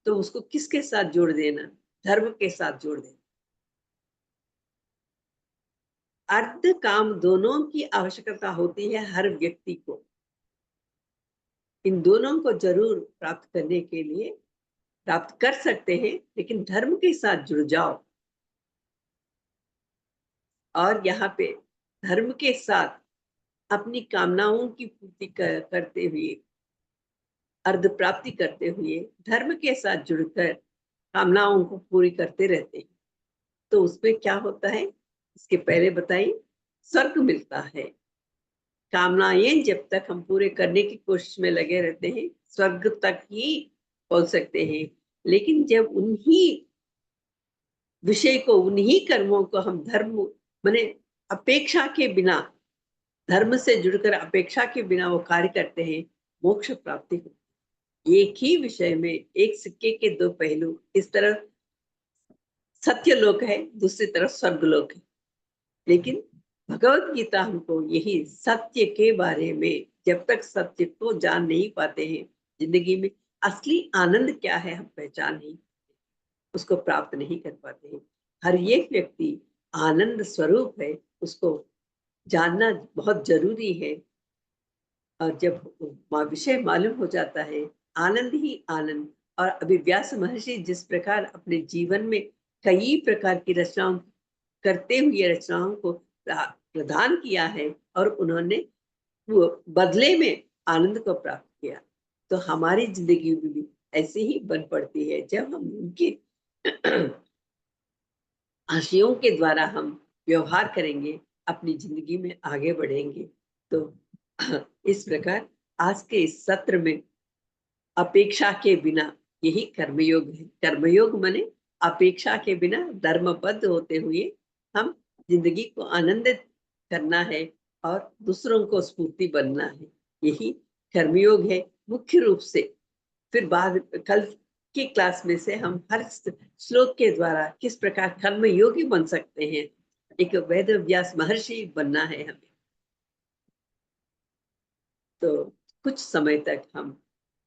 तो उसको किसके साथ जोड़ देना, धर्म के साथ जोड़ देना। अर्थ काम दोनों की आवश्यकता होती है हर व्यक्ति को, इन दोनों को जरूर प्राप्त करने के लिए प्राप्त कर सकते हैं, लेकिन धर्म के साथ जुड़ जाओ। और यहाँ पे धर्म के साथ अपनी कामनाओं की पूर्ति करते हुए, अर्ध प्राप्ति करते हुए धर्म के साथ जुड़कर कामनाओं को पूरी करते रहते हैं, तो उसमें क्या होता है, इसके पहले बताइए, स्वर्ग मिलता है। कामनाएं जब तक हम पूरे करने की कोशिश में लगे रहते हैं, स्वर्ग तक ही पहुंच सकते हैं, लेकिन जब उन्हीं विषय को, उन्हीं कर्मों को हम धर्म माने अपेक्षा के बिना, धर्म से जुड़कर अपेक्षा के बिना वो कार्य करते हैं, मोक्ष प्राप्ति होती है। एक ही विषय में एक सिक्के के दो पहलू, इस तरह सत्य लोक है, दूसरी तरफ स्वर्ग लोक है, लेकिन भगवत गीता हमको यही सत्य के बारे में, जब तक सत्य को जान नहीं पाते हैं, जिंदगी में असली आनंद क्या है हम पहचान नहीं, उसको प्राप्त नहीं कर पाते हैं। हर एक व्यक्ति आनंद स्वरूप है, उसको जानना बहुत जरूरी है। और जब विषय मालूम हो जाता है, आनंद ही आनंद। और अभी व्यास महर्षि जिस प्रकार अपने जीवन में कई प्रकार की रचनाओं करते हुए रचनाओं को प्रदान किया है, और उन्होंने वो बदले में आनंद को प्राप्त किया, तो हमारी जिंदगी में भी ऐसे ही बन पड़ती है। जब हम उनके आशयों के द्वारा हम व्यवहार करेंगे, अपनी जिंदगी में आगे बढ़ेंगे। तो इस प्रकार आज के इस सत्र में अपेक्षा के बिना, यही कर्मयोग है। कर्मयोग माने अपेक्षा के बिना धर्मबद्ध होते हुए हम जिंदगी को आनंदित करना है और दूसरों को स्फूर्ति बनना है, यही कर्मयोग है मुख्य रूप से। फिर बाद कल की क्लास में से हम हर श्लोक के द्वारा किस प्रकार कर्मयोगी बन सकते हैं, एक वेद व्यास महर्षि बनना है हमें। तो कुछ समय तक हम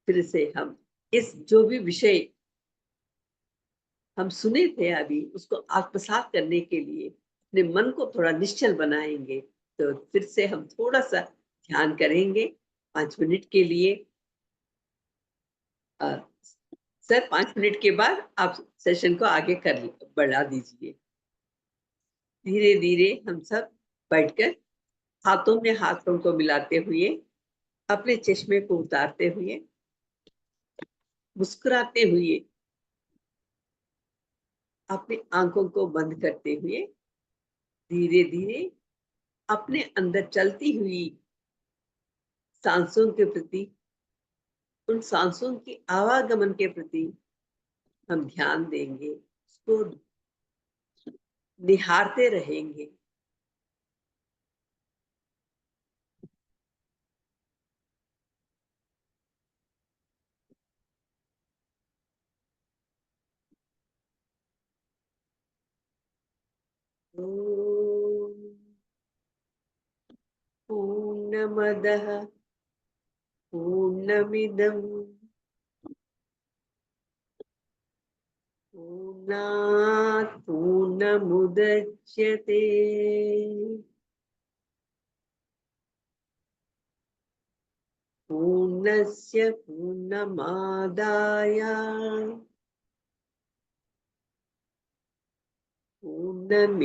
फिर से हम इस जो भी विषय हम सुने थे अभी, उसको आत्मसात करने के लिए अपने मन को थोड़ा निश्चल बनाएंगे। तो फिर से हम थोड़ा सा ध्यान करेंगे 5 मिनट के लिए। सर 5 मिनट के बाद आप सेशन को आगे बढ़ा दीजिए। धीरे धीरे हम सब बैठकर हाथों में हाथों को मिलाते हुए, अपने चश्मे को उतारते हुए, मुस्कुराते हुए, अपनी आंखों को बंद करते हुए, धीरे धीरे अपने अंदर चलती हुई सांसों के प्रति, उन सांसों की आवागमन के प्रति हम ध्यान देंगे, उसको निहारते रहेंगे। ओम पूर्णमदः पूर्णमिदं पूर्णात् पूर्णमुदच्यते पूर्णस्य पूर्णमादाय पूर्णमेवावशिष्यते।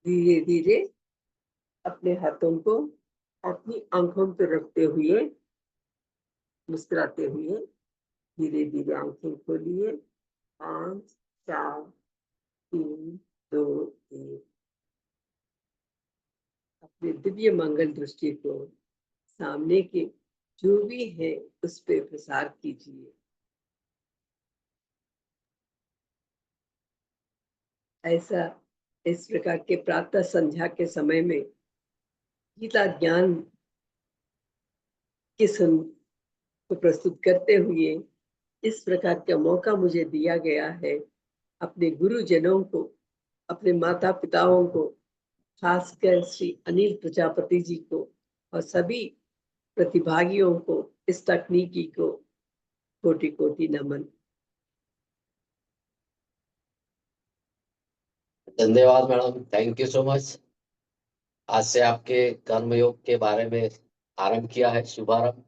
धीरे धीरे अपने हाथों को अपनी आंखों पर रखते हुए, मुस्कुराते हुए धीरे धीरे आंखें खोलिए। 5 4 3 2 1। अपने दिव्य मंगल दृष्टि को सामने के जो भी है उस पे प्रसार कीजिए। ऐसा इस प्रकार के प्रातः संध्या के समय में गीता ज्ञान के सुन को प्रस्तुत करते हुए इस प्रकार का मौका मुझे दिया गया है। अपने गुरुजनों को, अपने माता पिताओं को खासकर श्री अनिल प्रजापति जी को और सभी प्रतिभागियों को इस तकनीकी को कोटि कोटि नमन। धन्यवाद madam, thank you so much. आज से आपके कर्मयोग के बारे में आरंभ किया है, शुभारंभ।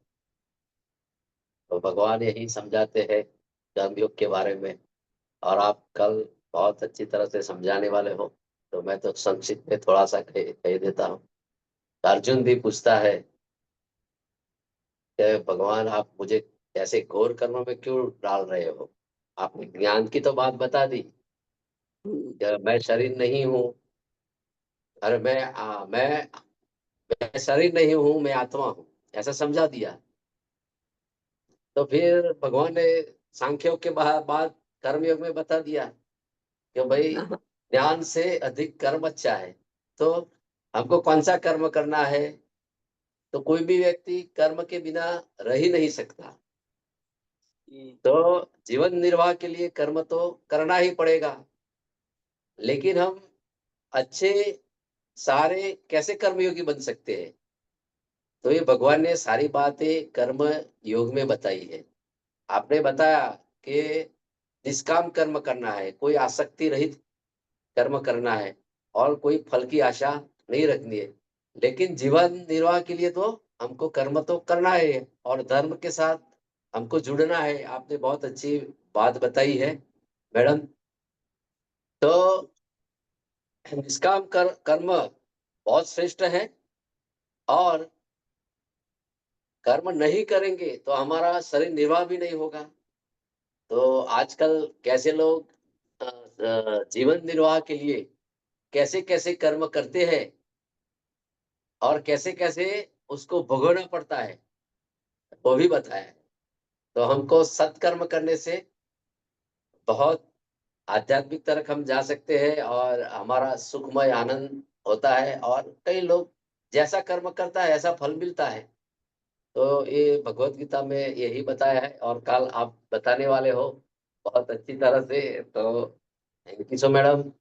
तो भगवान यही समझाते हैं कर्मयोग के बारे में, और आप कल बहुत अच्छी तरह से समझाने वाले हो। तो मैं तो संक्षिप्त में थोड़ा सा कह देता हूँ। अर्जुन भी पूछता है कि भगवान आप मुझे ऐसे घोर कर्मों में क्यों डाल रहे हो? आपने ज्ञान की तो बात बता दी कि मैं शरीर नहीं हूँ, अरे मैं शरीर नहीं हूँ, मैं आत्मा हूँ, ऐसा समझा दिया। तो फिर भगवान ने सांख्योग के बाद कर्मयोग में बता दिया कि भाई ज्ञान से अधिक कर्म अच्छा है। तो हमको कौन सा कर्म करना है? तो कोई भी व्यक्ति कर्म के बिना रह ही नहीं सकता। तो जीवन निर्वाह के लिए कर्म तो करना ही पड़ेगा, लेकिन हम अच्छे सारे कैसे कर्मयोगी बन सकते हैं? तो ये भगवान ने सारी बातें कर्म योग में बताई है। आपने बताया कि निष्काम कर्म करना है, कोई आसक्ति रहित कर्म करना है, और कोई फल की आशा नहीं रखनी है। लेकिन जीवन निर्वाह के लिए तो हमको कर्म तो करना है, और धर्म के साथ हमको जुड़ना है। आपने बहुत अच्छी बात बताई है मैडम। तो निष्काम कर्म बहुत श्रेष्ठ है, और कर्म नहीं करेंगे तो हमारा शरीर निर्वाह भी नहीं होगा। तो आजकल कैसे लोग जीवन निर्वाह के लिए कैसे कैसे कर्म करते हैं, और कैसे कैसे उसको भोगना पड़ता है, वो भी बताया। तो हमको सत्कर्म करने से बहुत आध्यात्मिक तरफ हम जा सकते हैं, और हमारा सुखमय आनंद होता है, और कई लोग जैसा कर्म करता है ऐसा फल मिलता है। तो ये भगवत गीता में यही बताया है, और कल आप बताने वाले हो बहुत अच्छी तरह से। तो थैंक यू सो मैडम।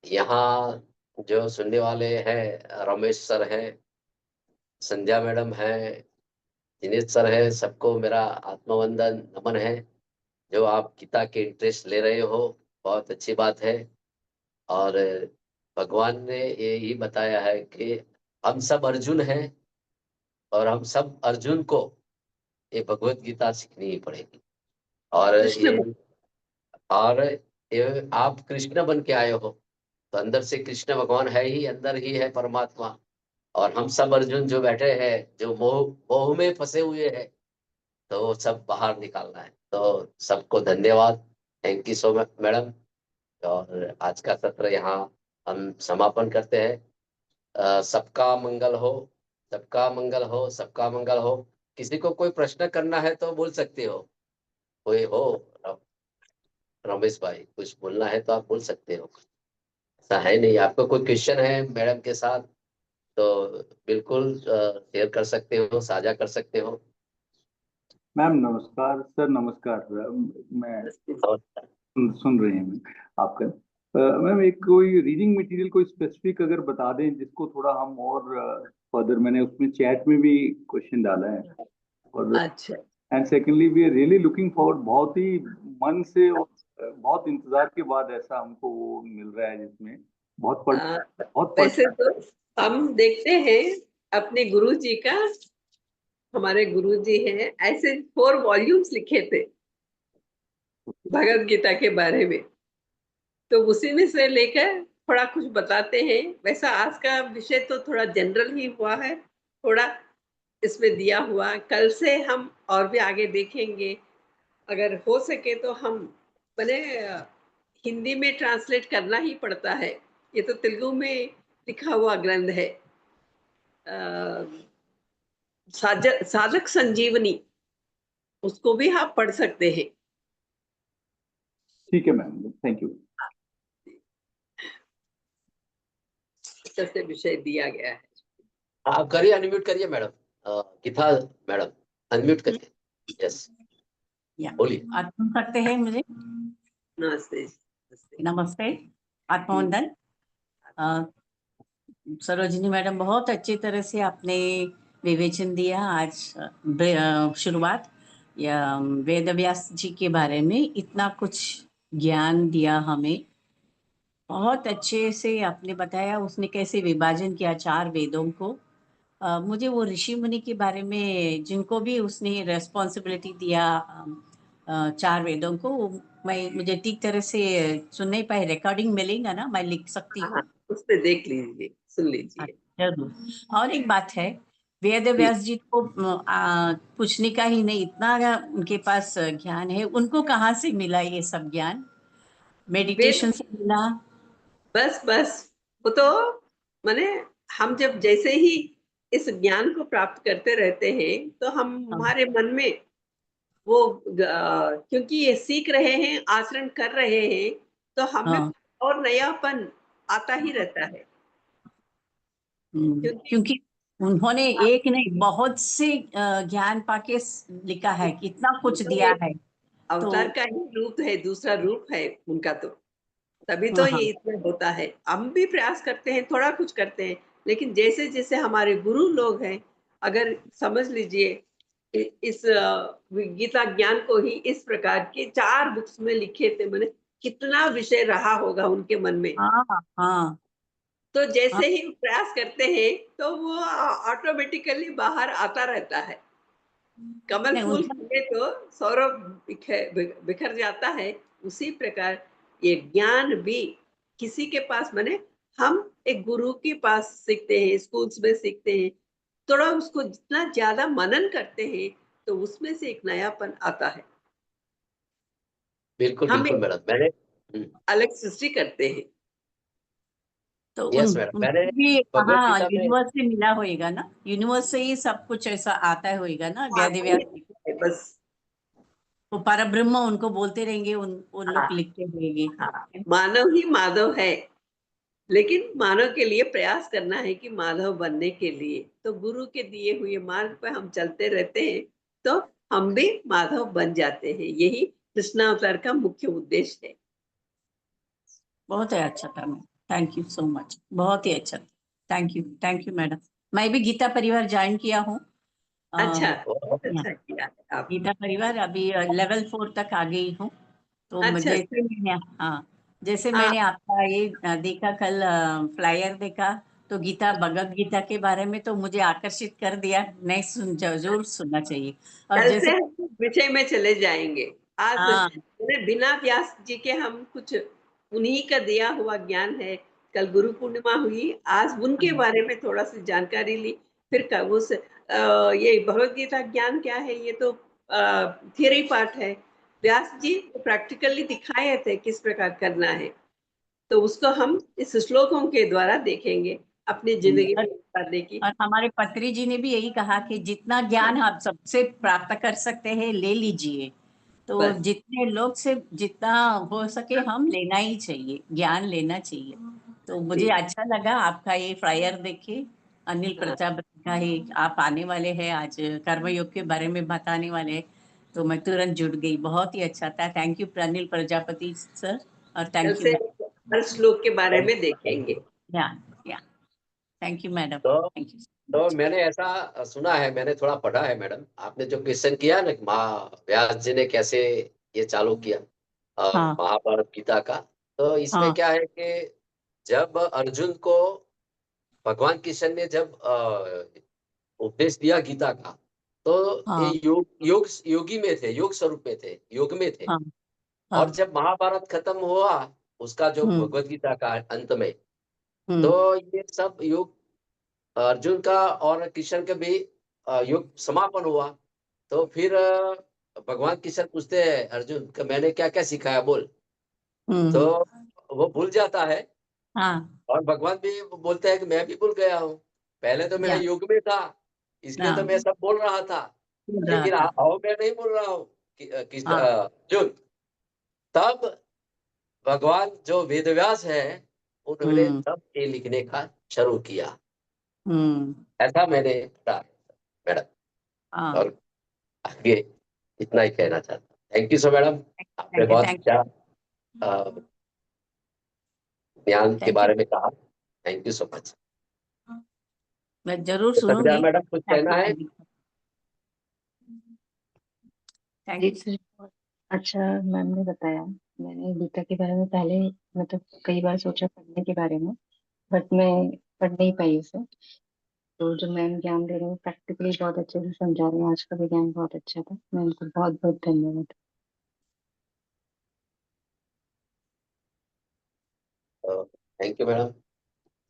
यहाँ जो सुनने वाले हैं, रमेश सर है, संध्या मैडम है, दिनेश सर है, सबको मेरा आत्मवंदन नमन है। जो आप गीता के इंटरेस्ट ले रहे हो, बहुत अच्छी बात है। और भगवान ने यही बताया है कि हम सब अर्जुन हैं, और हम सब अर्जुन को ये भगवत गीता सीखनी ही पड़ेगी। और कृष्ण ये आप कृष्ण बन के आए हो, तो अंदर से कृष्ण भगवान है ही, अंदर ही है परमात्मा। और हम सब अर्जुन जो बैठे हैं, जो मोह मोह में फंसे हुए हैं, तो वो सब बाहर निकालना है। तो सबको धन्यवाद, thank you so much madam. और आज का सत्र यहाँ हम समापन करते हैं। सबका मंगल हो, सबका मंगल हो, सबका मंगल हो। किसी को कोई प्रश्न करना है तो बोल सकते हो, कोई हो? रमेश भाई, कुछ बोलना है तो आप बोल सकते हो। ऐसा है नहीं, आपको कोई क्वेश्चन है मैडम के साथ तो बिल्कुल शेयर कर सकते हो, साझा कर सकते हो। मैम नमस्कार, सर नमस्कार। मैं और सुन रहे हैं मैम आपका। मैम एक कोई रीडिंग मटेरियल कोई स्पेसिफिक अगर बता दें जिसको थोड़ा हम और फर्दर, मैंने उसमें चैट में भी क्वेश्चन डाला है। और अच्छा, and secondly we are really looking forward, बहुत ही मन से और बहुत इंतजार के बाद ऐसा हमको वो मिल रहा है जिसमें बहुत बहुत पढ़। वैसे तो हम देखते हैं अपने गुरु जी का, हमारे गुरु जी हैं, ऐसे 4 वॉल्यूम्स लिखे थे भगवत गीता के बारे में। तो उसी में से लेकर थोड़ा कुछ बताते हैं। वैसा आज का विषय तो थोड़ा जनरल ही हुआ है, थोड़ा इसमें दिया हुआ। कल से हम और भी आगे देखेंगे। अगर हो सके तो हम मैंने हिंदी में ट्रांसलेट करना ही पड़ता है। ये तो तेलुगु में लिखा हुआ ग्रंथ है। साधक संजीवनी, उसको भी आप पढ़ सकते हैं। ठीक है मैम, थैंक यू। से विषय दिया गया है। आप करिए, अनम्यूट करिए मैडम, गीता मैडम, अनम्यूट करिए। यस, या बोलिए। आप सुन सकते हैं मुझे? नमस्ते। नमस्ते, आत्मवंदन। सरोजिनी मैडम, बहुत अच्छी तरह से आपने विवेचन दिया आज। शुरुआत या वेद व्यास जी के बारे में इतना कुछ ज्ञान दिया हमें, बहुत अच्छे से आपने बताया उसने कैसे विभाजन किया चार वेदों को। मुझे वो ऋषि मुनि के बारे में जिनको भी उसने रेस्पॉन्सिबिलिटी दिया चार वेदों को, मुझे ठीक तरह से सुन नहीं पाई। रिकॉर्डिंग मिलेगा ना, मैं लिख सकती हाँ, हूँ? उस पे देख लीजिए, सुन लीजिए। जरूर। और एक बात है, वेद व्यास जी को पूछने का ही नहीं, इतना उनके पास ज्ञान है। उनको कहाँ से मिला ये सब ज्ञान? वेद, मेडिटेशन से मिला? बस बस, वो तो माने हम जब जैसे ही इस ज्ञान को प्राप्त करते रहते हैं तो हम हाँ, हमारे मन में वो क्योंकि ये सीख रहे हैं, आचरण कर रहे हैं, तो हमें हाँ। और नयापन आता ही रहता है। क्योंकि क्योंकि उन्होंने एक नहीं बहुत से ज्ञान पाके लिखा है, कितना कुछ तो दिया ये है। तो अवतार का ही रूप है, दूसरा रूप है उनका, तो तभी तो ये हाँ, इतना होता है। हम भी प्रयास करते हैं, थोड़ा कुछ करते हैं, लेकिन जैसे जैसे हमारे गुरु लोग हैं, अगर समझ लीजिए इस गीता ज्ञान को ही इस प्रकार के चार बुक्स में लिखे थे, मैंने कितना विषय रहा होगा उनके मन में। हाँ, हाँ, तो हाँ। जैसे ही प्रयास करते हैं तो वो ऑटोमेटिकली बाहर आता रहता है। कमल नहीं, फूल उनका खिले तो सौरभ बिखर जाता है। उसी प्रकार ये ज्ञान भी किसी के पास, माने हम एक गुरु के पास सीखते हैं, स्कूल्स में सीखते हैं, थोड़ा उसको जितना ज्यादा मनन करते हैं तो उसमें से एक नयापन आता है। बिल्कुल हम बिल्कुल एक मैडम। मैंने अलग सृष्टि करते हैं। तो यस मैडम, मैंने उनको भी भगवत कहाँ गीता में, यूनिवर्स से मिला होएगा ना, यूनिवर्स से ही सब कुछ ऐसा आता होएगा ना वेद आता ही व्यास जी। रहता है बस। वो परब्रह्म उनको बोलते रहेंगे, उन हाँ, लोग लिखते रहेंगे। हाँ, मानव ही माधव है, लेकिन मानव के लिए प्रयास करना है कि माधव बनने के लिए तो गुरु के दिए हुए मार्ग पर हम चलते रहते हैं, तो हम भी माधव बन जाते हैं। यही कृष्णावतार का मुख्य उद्देश्य है। बहुत ही अच्छा था ma'am, thank you so much, बहुत ही अच्छा। Thank you madam. मैं भी गीता परिवार ज्वाइन किया हूँ। अच्छा, अम, बहुत या, अच्छा किया है आप। गीता परिवार अभी लेवल 4 तक आ गई हूँ। तो अच्छा, जैसे मैंने, हाँ, जैसे हाँ, मैंने आपका ये देखा कल, फ्लायर देखा, तो गीता भगवत गीता के बारे में तो मुझे आकर्षित कर दिया। नहीं, जरूर सुनना चाहिए। और कल से जैसे, हम विषय में चले जाएंगे। आज हाँ, बिना व्यास जी के हम कुछ, उन्हीं का दिया हुआ ज्ञान है। कल गुरु पूर्णिमा हुई, आज उनके हाँ, बारे में थोड़ा सी जानकारी ली। फिर उस ये भगवत गीता ज्ञान क्या है, ये तो थियरी पार्ट है। व्यास जी प्रैक्टिकली दिखाए थे किस प्रकार करना है, तो उसको हम इस श्लोकों के द्वारा देखेंगे, अपनी जिंदगी और, में उतारने की। और हमारे पत्री जी ने भी यही कहा कि जितना ज्ञान आप सबसे प्राप्त कर सकते हैं ले लीजिए। तो बस, जितने लोग से जितना हो सके हम लेना ही चाहिए, ज्ञान लेना चाहिए। तो मुझे जी, अच्छा लगा आपका ये फ्लायर देखे। अनिल हाँ, प्रजापति का ही आप आने वाले हैं आज, कर्मयोग के बारे में बताने वाले हैं। तो मैं तुरंत जुड़ गई, बहुत ही अच्छा था। Thank you Anil Prajapati sir, और कल थैंक यू से मैम। हर श्लोक के बारे में देखेंगे। या या थैंक यू मैडम, तो थैंक यू सो तो मच। मैंने ऐसा सुना है, मैंने थोड़ा पढ़ा है मैडम, आपने जो क्वेश्चन किया ना, माँ व्यास जी ने कैसे ये चालू किया हाँ, महाभारत गीता का। तो इसमें हाँ, क्या है कि जब अर्जुन को भगवान कृष्ण ने जब उपदेश दिया गीता का, तो ये हाँ, योगी में थे, योग स्वरूप में थे, योग में थे। हाँ, और हाँ। जब महाभारत खत्म हुआ, उसका जो हम्म, भगवत गीता का अंत में, हम्म, तो ये सब योग अर्जुन का और कृष्ण का भी युग समापन हुआ। तो फिर भगवान कृष्ण पूछते हैं अर्जुन का, मैंने क्या क्या सिखाया बोल। तो हम्म, वो भूल जाता है, हाँ, और भगवान भी बोलते हैं कि मैं भी भूल गया हूँ, पहले तो मैं या, युग में था, इसलिए तो हाँ, मैं सब बोल रहा था, सुन रहा लेकिन था। आओ मैं नहीं बोल रहा हूँ हाँ, अर्जुन। तब भगवान जो वेदव्यास है, उन्होंने हम्म, तब ये लिखने का शुरू किया। हम्म, ऐसा मैंने पढ़ा है मैडम। हाँ। और आगे इतना ही कहना चाहता हूँ। थैंक यू सो मैडम, आपने थैंक यू, बहुत थैंक अच्छा अ, ज्ञान के थैंक यू। बारे में कहा। Thank you so much. मैं जरूर तो सत्या सुनूंगी। मैडम कुछ कहना है? थैंक जी यू। सर, अच्छा मैम ने बताया। मैंने गीता के बारे में पहले मतलब कई बार सोचा पढ़ने के बारे में, बट मैं पढ़ नहीं पाई उसे। तो जो मैम ज्ञान दे रहे हैं प्रैक्टिकली बहुत अच्छे से समझा रहे हैं। आज का भी ज्ञान बहुत अच्छा था, मैं उनको बहुत बहुत धन्यवाद। तो थैंक यू मैडम।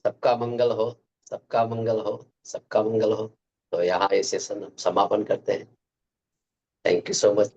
सबका मंगल हो, सबका मंगल हो, सबका मंगल हो। तो यहाँ ये सेशन हम समापन करते हैं। Thank you so much.